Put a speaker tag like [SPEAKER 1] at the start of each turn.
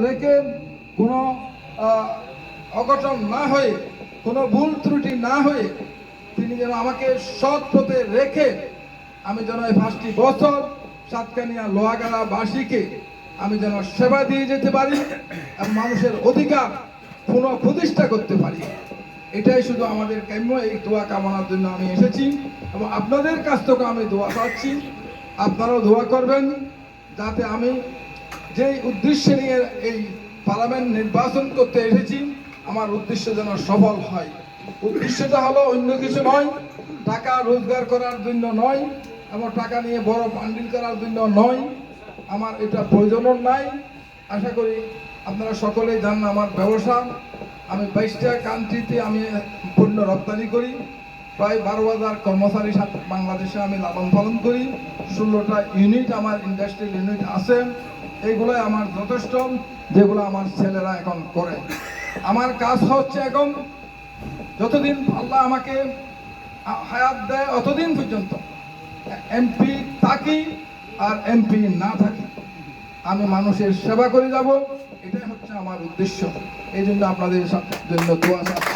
[SPEAKER 1] রেখে কোনো অঘটন না হয়ে, কোনো ভুল ত্রুটি না হয়ে তিনি যেন আমাকে সৎ পথে রেখে আমি যেন এই 5টি বছর সাতকানিয়া লোহাগাড়াবাসীকে আমি যেন সেবা দিয়ে যেতে পারি এবং মানুষের অধিকার পুনঃপ্রতিষ্ঠা করতে পারি। এটাই শুধু আমাদের কাম্য। এই দোয়া কামনার জন্য আমি এসেছি এবং আপনাদের কাছ থেকে আমি দোয়া পাচ্ছি, আপনারাও দোয়া করবেন যাতে আমি যেই উদ্দেশ্যে নিয়ে এই পার্লামেন্ট নির্বাচন করতে এসেছি আমার উদ্দেশ্য যেন সফল হয়। উদ্দেশ্যটা হলো অন্য কিছু নয়, টাকা রোজগার করার জন্য নয় এবং টাকা নিয়ে বড় পান্ডিল করার জন্য নয়, আমার এটা প্রয়োজনও নাই। আশা করি আপনারা সকলেই জানেন আমার ব্যবসা, আমি 22টা কান্ট্রিতে আমি পণ্য রপ্তানি করি, প্রায় 12,000 কর্মচারী সাথে বাংলাদেশে আমি লালন পালন করি, 16টা ইউনিট আমার ইন্ডাস্ট্রিয়াল ইউনিট আছে। এইগুলোই আমার যথেষ্ট, যেগুলো আমার ছেলেরা এখন করে। আমার কাজ হচ্ছে এখন যতদিন আল্লাহ আমাকে হায়াত দেয় অতদিন পর্যন্ত এমপি থাকি আর এমপি না থাকি আমি মানুষের সেবা করে যাব, এটাই হচ্ছে আমার উদ্দেশ্য। এই জন্য আপনাদের জন্য দোয়া চাচ্ছি।